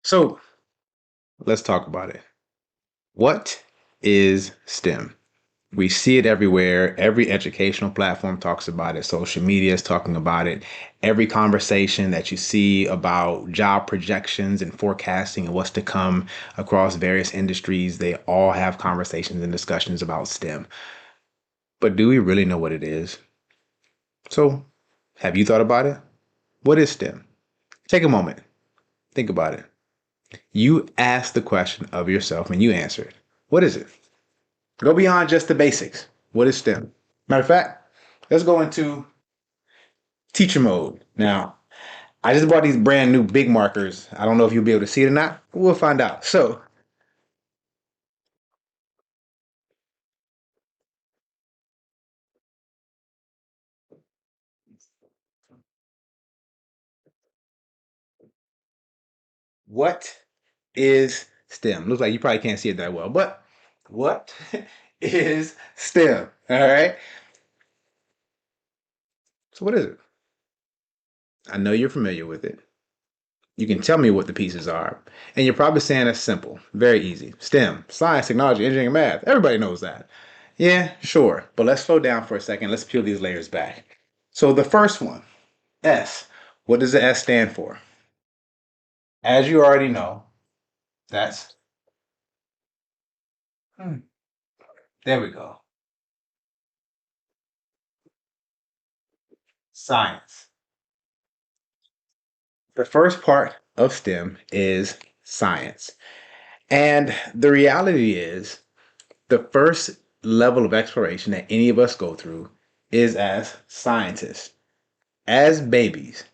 So let's talk about it. What is STEM? We see it everywhere. Every educational platform talks about it. Social media is talking about it. Every conversation that you see about job projections and forecasting and what's to come across various industries, they all have conversations and discussions about STEM. But do we really know what it is? So, have you thought about it? What is STEM? Take a moment. Think about it. You ask the question of yourself and you answer it. What is it? Go beyond just the basics. What is STEM? Matter of fact, let's go into teacher mode. Now, I just bought these brand new big markers. I don't know if you'll be able to see it or not. We'll find out. So, what is STEM? Looks like you probably can't see it that well, but what is STEM? All right. So, what is it? I know you're familiar with it. You can tell me what the pieces are. And you're probably saying that's simple, very easy. STEM, science, technology, engineering, math. Everybody knows that. Yeah, sure. But let's slow down for a second. Let's peel these layers back. So the first one, S. What does the S stand for? As you already know, that's, hmm, there we go. Science. The first part of STEM is science. And the reality is, the first level of exploration that any of us go through is as scientists. As babies,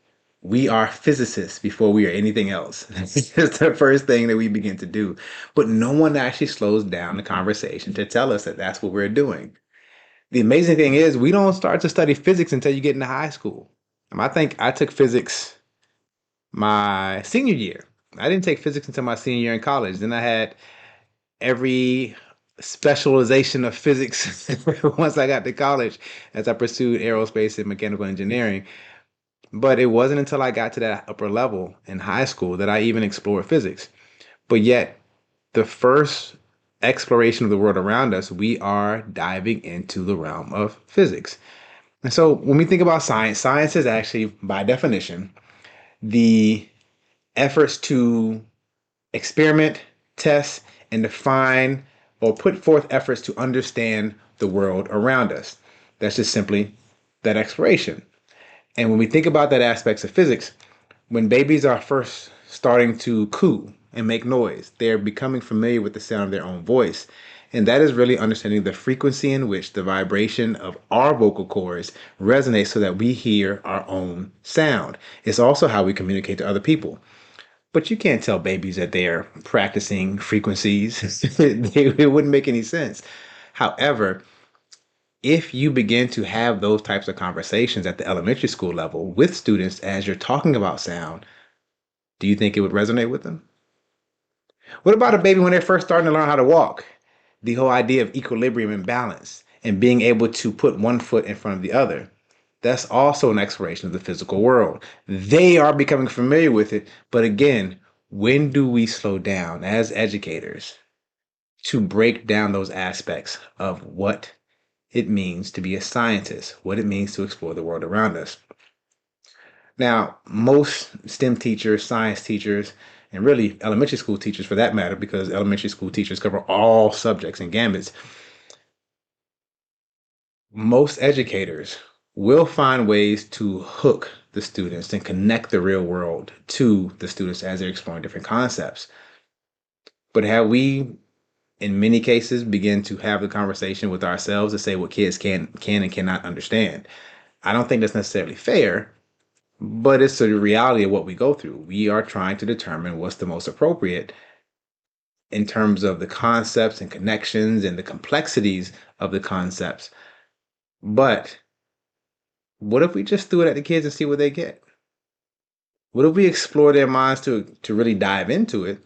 we are physicists before we are anything else. That's just the first thing that we begin to do. But no one actually slows down the conversation to tell us that that's what we're doing. The amazing thing is, we don't start to study physics until you get into high school. I think I took physics my senior year. I didn't take physics until my senior year in college. Then I had every specialization of physics once I got to college as I pursued aerospace and mechanical engineering. But it wasn't until I got to that upper level in high school that I even explored physics. But yet, the first exploration of the world around us, we are diving into the realm of physics. And so when we think about science, science is actually, by definition, the efforts to experiment, test, and define or put forth efforts to understand the world around us. That's just simply that exploration. And when we think about that aspects of physics, when babies are first starting to coo and make noise, they're becoming familiar with the sound of their own voice. And that is really understanding the frequency in which the vibration of our vocal cords resonates so that we hear our own sound. It's also how we communicate to other people. But you can't tell babies that they're practicing frequencies. It wouldn't make any sense. However, if you begin to have those types of conversations at the elementary school level with students as you're talking about sound, do you think it would resonate with them? What about a baby when they're first starting to learn how to walk? The whole idea of equilibrium and balance and being able to put one foot in front of the other. That's also an exploration of the physical world. They are becoming familiar with it. But again, when do we slow down as educators to break down those aspects of what it means to be a scientist, what it means to explore the world around us? Now, most STEM teachers, science teachers, and really elementary school teachers for that matter, because elementary school teachers cover all subjects and gambits, most educators will find ways to hook the students and connect the real world to the students as they're exploring different concepts. But have we, in many cases, begin to have the conversation with ourselves to say what kids can and cannot understand? I don't think that's necessarily fair, but it's the reality of what we go through. We are trying to determine what's the most appropriate in terms of the concepts and connections and the complexities of the concepts. But what if we just threw it at the kids and see what they get? What if we explore their minds to really dive into it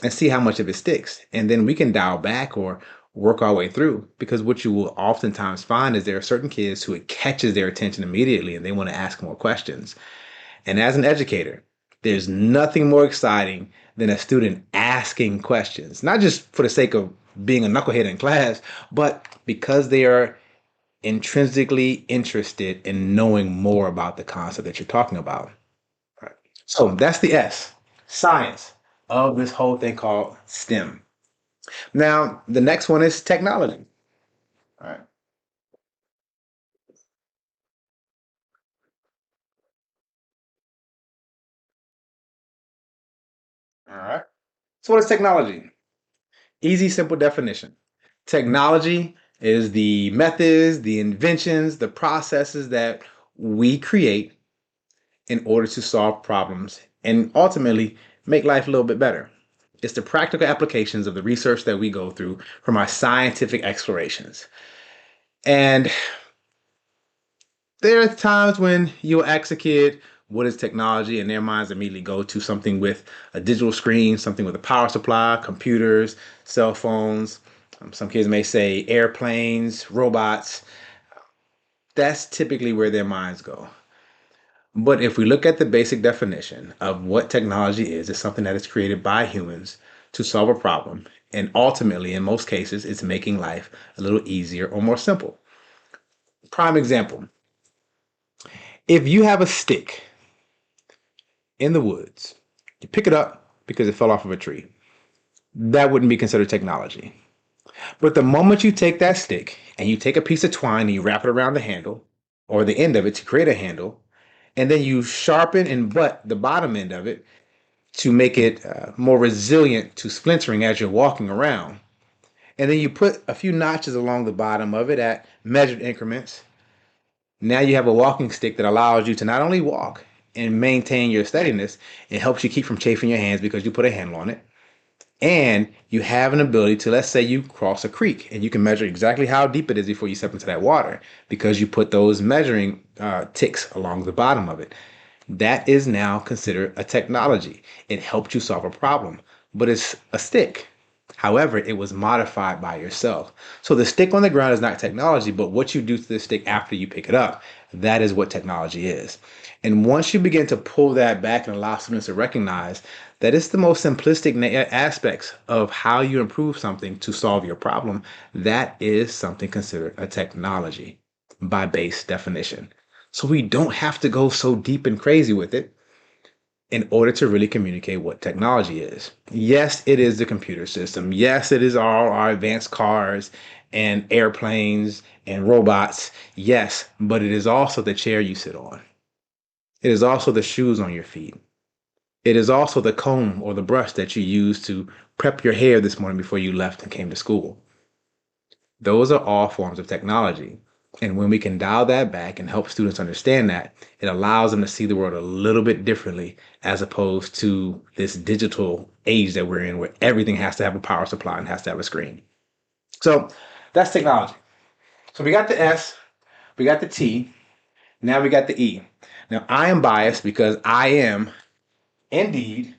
and see how much of it sticks? And then we can dial back or work our way through. Because what you will oftentimes find is there are certain kids who it catches their attention immediately and they want to ask more questions. And as an educator, There's nothing more exciting than a student asking questions, not just for the sake of being a knucklehead in class, but because they are intrinsically interested in knowing more about the concept that you're talking about. Right. So that's the S, science of this whole thing called STEM. Now, the next one is technology. All right. All right. So, what is technology? Easy, simple definition. Technology is the methods, the inventions, the processes that we create in order to solve problems and ultimately make life a little bit better. It's the practical applications of the research that we go through from our scientific explorations. And there are times when you'll ask a kid, what is technology? And their minds immediately go to something with a digital screen, something with a power supply, computers, cell phones. Some kids may say airplanes, robots. That's typically where their minds go. But if we look at the basic definition of what technology is, it's something that is created by humans to solve a problem. And ultimately, in most cases, it's making life a little easier or more simple. Prime example, if you have a stick in the woods, you pick it up because it fell off of a tree. That wouldn't be considered technology. But the moment you take that stick and you take a piece of twine and you wrap it around the handle or the end of it to create a handle, and then you sharpen and butt the bottom end of it to make it more resilient to splintering as you're walking around. And then you put a few notches along the bottom of it at measured increments. Now you have a walking stick that allows you to not only walk and maintain your steadiness, it helps you keep from chafing your hands because you put a handle on it. And you have an ability to, let's say you cross a creek and you can measure exactly how deep it is before you step into that water because you put those measuring ticks along the bottom of it. That is now considered a technology. It helped you solve a problem, but it's a stick. However, it was modified by yourself. So the stick on the ground is not technology, but what you do to the stick after you pick it up, that is what technology is. And once you begin to pull that back and allow students to recognize that it's the most simplistic aspects of how you improve something to solve your problem, that is something considered a technology by base definition. So we don't have to go so deep and crazy with it in order to really communicate what technology is. Yes, it is the computer system. Yes, it is all our advanced cars and airplanes and robots. Yes, but it is also the chair you sit on. It is also the shoes on your feet. It is also the comb or the brush that you used to prep your hair this morning before you left and came to school. Those are all forms of technology. And when we can dial that back and help students understand that, it allows them to see the world a little bit differently as opposed to this digital age that we're in where everything has to have a power supply and has to have a screen. So that's technology. So we got the S, we got the T, now we got the E. Now I am biased because I am indeed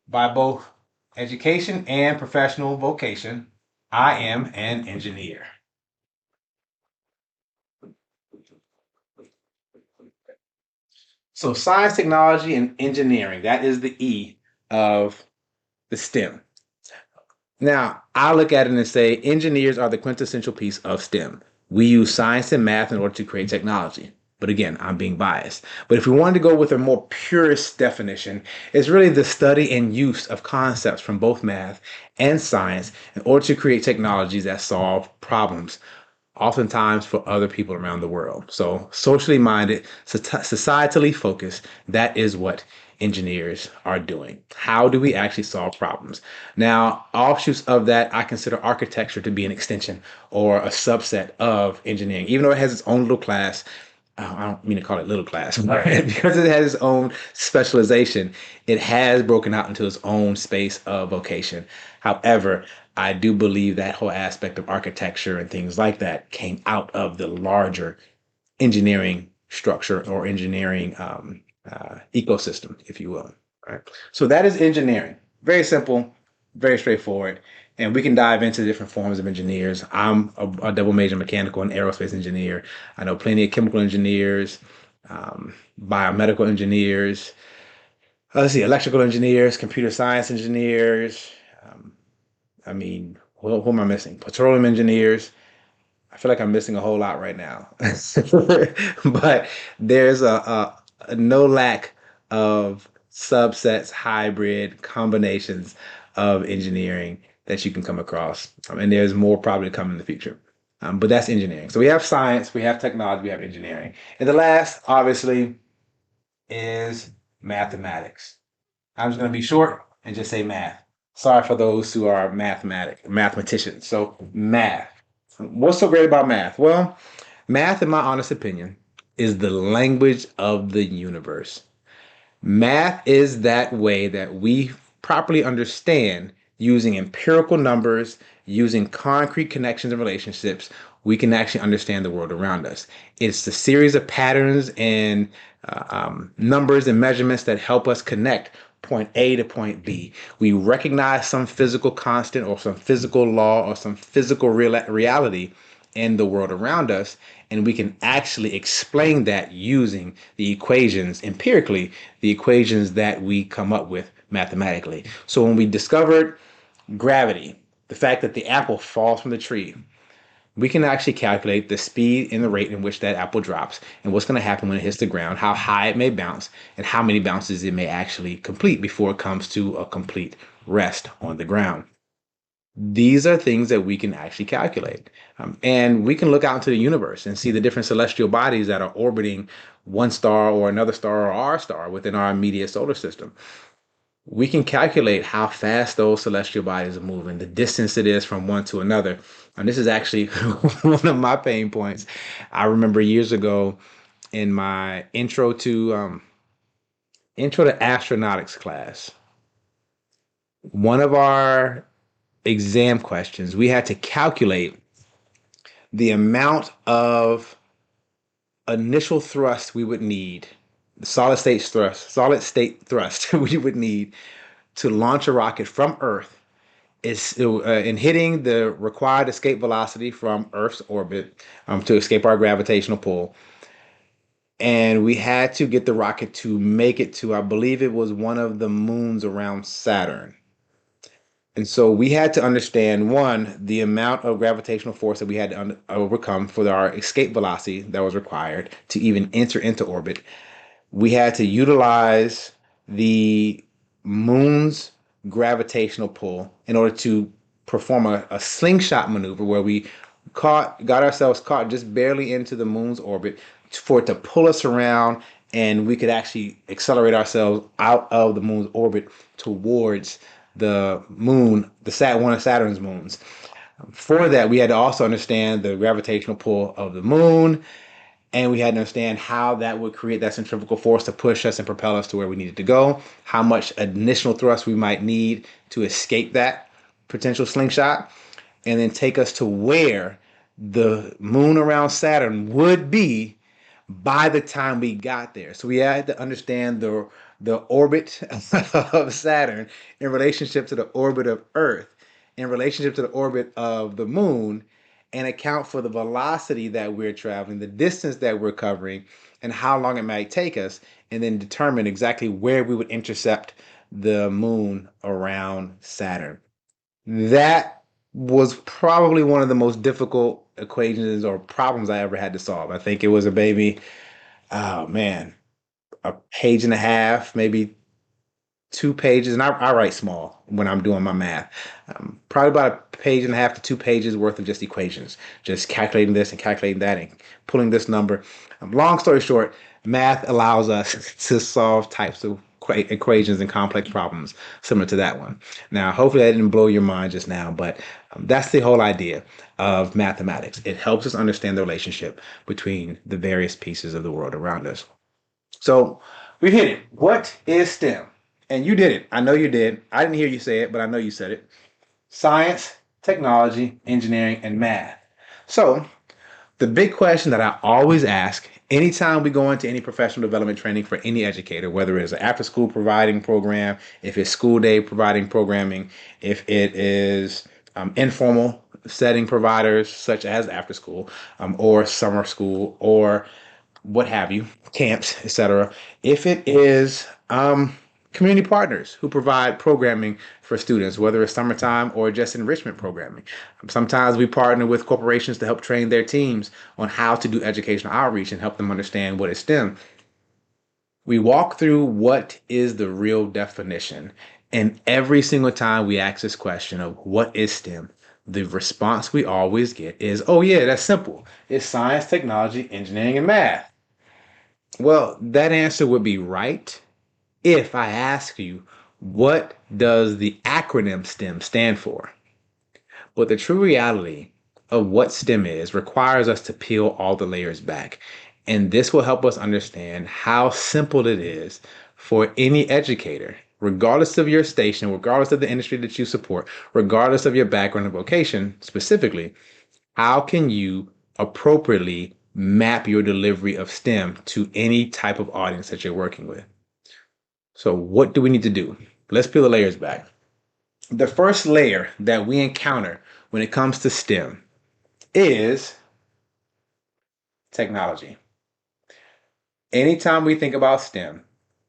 by both education and professional vocation, I am an engineer. So science, technology, and engineering, that is the E of the STEM. Now, I look at it and say engineers are the quintessential piece of STEM. We use science and math in order to create technology. But again, I'm being biased. But if we wanted to go with a more purist definition, it's really the study and use of concepts from both math and science in order to create technologies that solve problems, oftentimes for other people around the world. So, socially minded, societally focused, that is what engineers are doing. How do we actually solve problems? Now, offshoots of that, I consider architecture to be an extension or a subset of engineering, even though it has its own little class. I don't mean to call it little class, but because it has its own specialization, it has broken out into its own space of vocation. However, I do believe that whole aspect of architecture and things like that came out of the larger engineering structure or engineering ecosystem, if you will. Right. So that is engineering. Very simple, very straightforward. And we can dive into different forms of engineers. I'm a double major mechanical and aerospace engineer. I know plenty of chemical engineers, biomedical engineers, let's see, electrical engineers, computer science engineers. Um, I mean, who am I missing? Petroleum engineers. I feel like I'm missing a whole lot right now. But there's a no lack of subsets, hybrid combinations of engineering that you can come across. And there's more probably to come in the future. But that's engineering. So we have science, we have technology, we have engineering. And the last, obviously, is mathematics. I'm just going to be short and just say math. Sorry for those who are mathematicians. So math. What's so great about math? Well, math, in my honest opinion, is the language of the universe. Math is that way that we properly understand using empirical numbers, using concrete connections and relationships, we can actually understand the world around us. It's the series of patterns and numbers and measurements that help us connect point A to point B. We recognize some physical constant or some physical law or some physical reality in the world around us, and we can actually explain that using the equations empirically, the equations that we come up with mathematically. So when we discovered gravity, the fact that the apple falls from the tree, we can actually calculate the speed and the rate in which that apple drops and what's going to happen when it hits the ground, how high it may bounce, and how many bounces it may actually complete before it comes to a complete rest on the ground. These are things that we can actually calculate. And we can look out into the universe and see the different celestial bodies that are orbiting one star or another star or our star within our immediate solar system. We can calculate how fast those celestial bodies are moving, the distance it is from one to another. And this is actually one of my pain points. I remember years ago in my intro to astronautics class, one of our exam questions, we had to calculate the amount of initial thrust we would need, the solid state thrust we would need to launch a rocket from Earth is in hitting the required escape velocity from Earth's orbit to escape our gravitational pull. And we had to get the rocket to make it to, I believe it was one of the moons around Saturn. And so we had to understand one, the amount of gravitational force that we had to overcome for our escape velocity that was required to even enter into orbit. We had to utilize the moon's gravitational pull in order to perform a slingshot maneuver where we got ourselves caught just barely into the moon's orbit for it to pull us around, and we could actually accelerate ourselves out of the moon's orbit towards the moon, one of Saturn's moons. For that, we had to also understand the gravitational pull of the moon, and we had to understand how that would create that centrifugal force to push us and propel us to where we needed to go, how much additional thrust we might need to escape that potential slingshot, and then take us to where the moon around Saturn would be by the time we got there. So we had to understand the orbit of Saturn in relationship to the orbit of Earth, in relationship to the orbit of the moon, and account for the velocity that we're traveling, the distance that we're covering, and how long it might take us, and then determine exactly where we would intercept the moon around Saturn. That was probably one of the most difficult equations or problems I ever had to solve. I think it was a baby, oh man, a page and a half, maybe 2 pages, and I write small when I'm doing my math. Probably about a page and a half to 2 pages worth of just equations, just calculating this and calculating that and pulling this number. Long story short, math allows us to solve types of equations and complex problems similar to that one. Now, hopefully, I didn't blow your mind just now, but that's the whole idea of mathematics. It helps us understand the relationship between the various pieces of the world around us. So we hit it. What is STEM? And you did it. I know you did. I didn't hear you say it, but I know you said it. Science, technology, engineering, and math. So the big question that I always ask anytime we go into any professional development training for any educator, whether it's an after school providing program, if it's school day providing programming, if it is informal setting providers such as after school or summer school or what have you, camps, etc. If it is Community partners who provide programming for students, whether it's summertime or just enrichment programming. Sometimes we partner with corporations to help train their teams on how to do educational outreach and help them understand what is STEM. We walk through what is the real definition. And every single time we ask this question of what is STEM, the response we always get is, oh, yeah, that's simple. It's science, technology, engineering, and math. Well, that answer would be right if I ask you, what does the acronym STEM stand for? But the true reality of what STEM is requires us to peel all the layers back. And this will help us understand how simple it is for any educator, regardless of your station, regardless of the industry that you support, regardless of your background and vocation specifically, how can you appropriately map your delivery of STEM to any type of audience that you're working with? So, what do we need to do? Let's peel the layers back. The first layer that we encounter when it comes to STEM is technology. Anytime we think about STEM,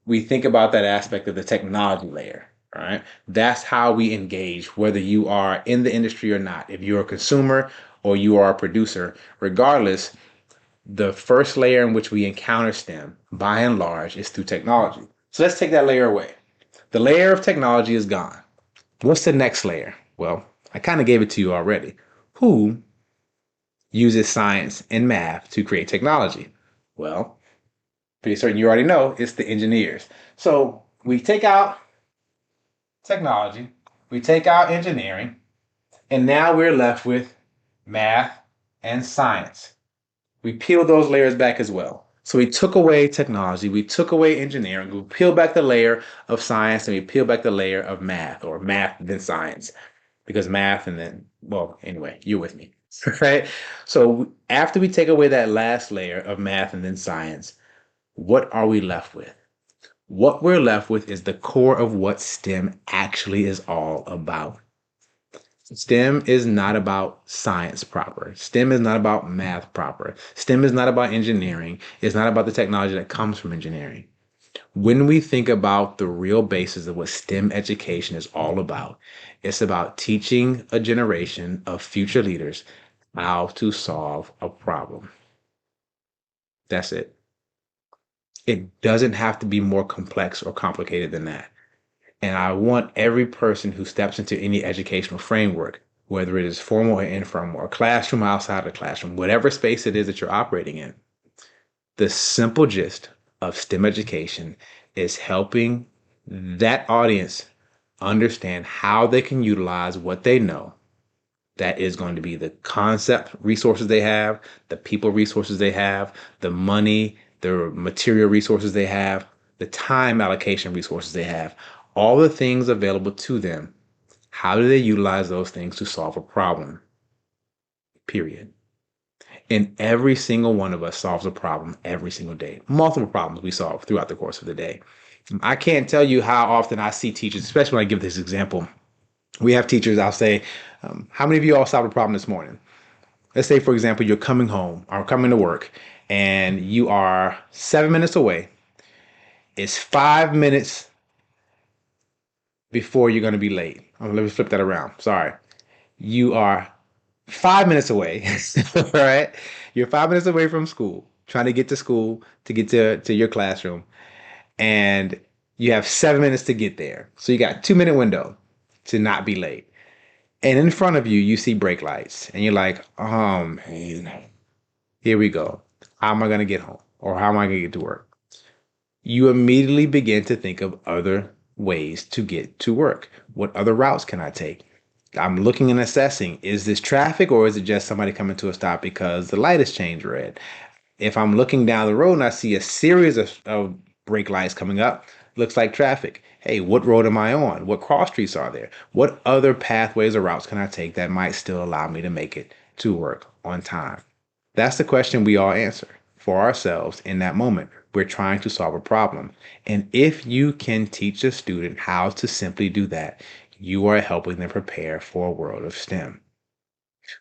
we think about that aspect of the technology layer, right? That's how we engage, whether you are in the industry or not. If you're a consumer or you are a producer, regardless, the first layer in which we encounter STEM, by and large, is through technology. So let's take that layer away. The layer of technology is gone. What's the next layer? Well, I kind of gave it to you already. Who uses science and math to create technology? Well, pretty certain you already know it's the engineers. So we take out technology, we take out engineering, and now we're left with math and science. We peel those layers back as well. So we took away technology, we took away engineering, we peeled back the layer of science, and we peeled back the layer of math, or math then science, because math and then, well, anyway, you're with me, right? So after we take away that last layer of math and then science, what are we left with? What we're left with is the core of what STEM actually is all about. STEM is not about science proper. STEM is not about math proper. STEM is not about engineering. It's not about the technology that comes from engineering. When we think about the real basis of what STEM education is all about, it's about teaching a generation of future leaders how to solve a problem. That's it. It doesn't have to be more complex or complicated than that. And I want every person who steps into any educational framework, whether it is formal or informal, or classroom outside of the classroom, whatever space it is that you're operating in, the simple gist of STEM education is helping that audience understand how they can utilize what they know. That is going to be the concept resources they have, the people resources they have, the money, the material resources they have, the time allocation resources they have, all the things available to them. How do they utilize those things to solve a problem? Period. And every single one of us solves a problem every single day. Multiple problems we solve throughout the course of the day. I can't tell you how often I see teachers, especially when I give this example. We have teachers, I'll say, how many of you all solved a problem this morning? Let's say, for example, you're coming home or coming to work and you are 7 minutes away. It's 5 minutes before you're going to be late. Let me flip that around. Sorry. You are 5 minutes away. All right. You're 5 minutes away from school, trying to get to school, to get to your classroom. And you have 7 minutes to get there. So you got 2 minute window to not be late. And in front of you, you see brake lights. And you're like, oh, man, here we go. How am I going to get home? Or how am I going to get to work? You immediately begin to think of other ways to get to work. What other routes can I take? I'm looking and assessing, is this traffic or is it just somebody coming to a stop because the light has changed red? If I'm looking down the road and I see a series of brake lights coming up, looks like traffic. Hey, what road am I on? What cross streets are there? What other pathways or routes can I take that might still allow me to make it to work on time? That's the question we all answer for ourselves in that moment. We're trying to solve a problem. And if you can teach a student how to simply do that, you are helping them prepare for a world of STEM.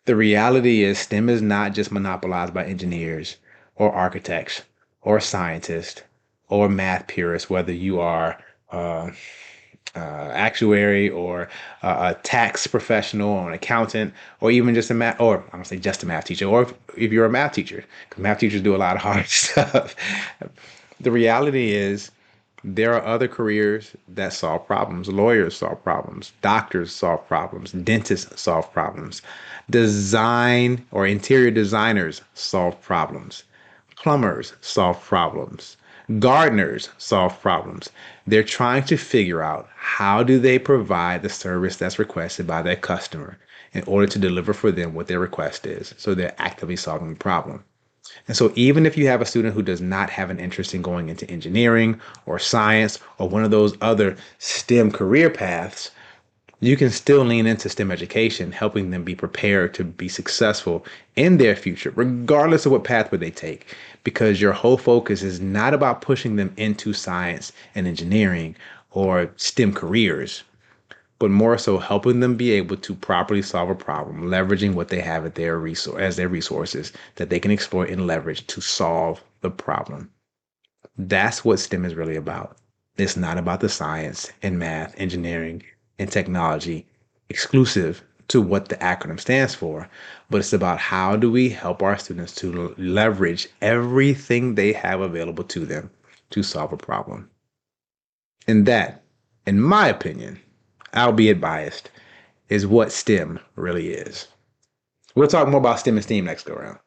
The reality is STEM is not just monopolized by engineers or architects or scientists or math purists, whether you are actuary or a tax professional or an accountant or even just a math, or I'm gonna say just a math teacher, or if you're a math teacher, because math teachers do a lot of hard stuff. The reality is there are other careers that solve problems. Lawyers solve problems. Doctors solve problems. Dentists solve problems. Design or interior designers solve problems. Plumbers solve problems. Gardeners solve problems. They're trying to figure out how do they provide the service that's requested by their customer in order to deliver for them what their request is. So they're actively solving the problem. And so even if you have a student who does not have an interest in going into engineering or science or one of those other STEM career paths, you can still lean into STEM education, helping them be prepared to be successful in their future, regardless of what pathway they take, because your whole focus is not about pushing them into science and engineering or STEM careers, but more so helping them be able to properly solve a problem, leveraging what they have at their as their resources that they can exploit and leverage to solve the problem. That's what STEM is really about. It's not about the science and math, engineering, and technology exclusive to what the acronym stands for, but it's about how do we help our students to leverage everything they have available to them to solve a problem. And that, in my opinion, albeit biased, is what STEM really is. We'll talk more about STEM and STEAM next go round.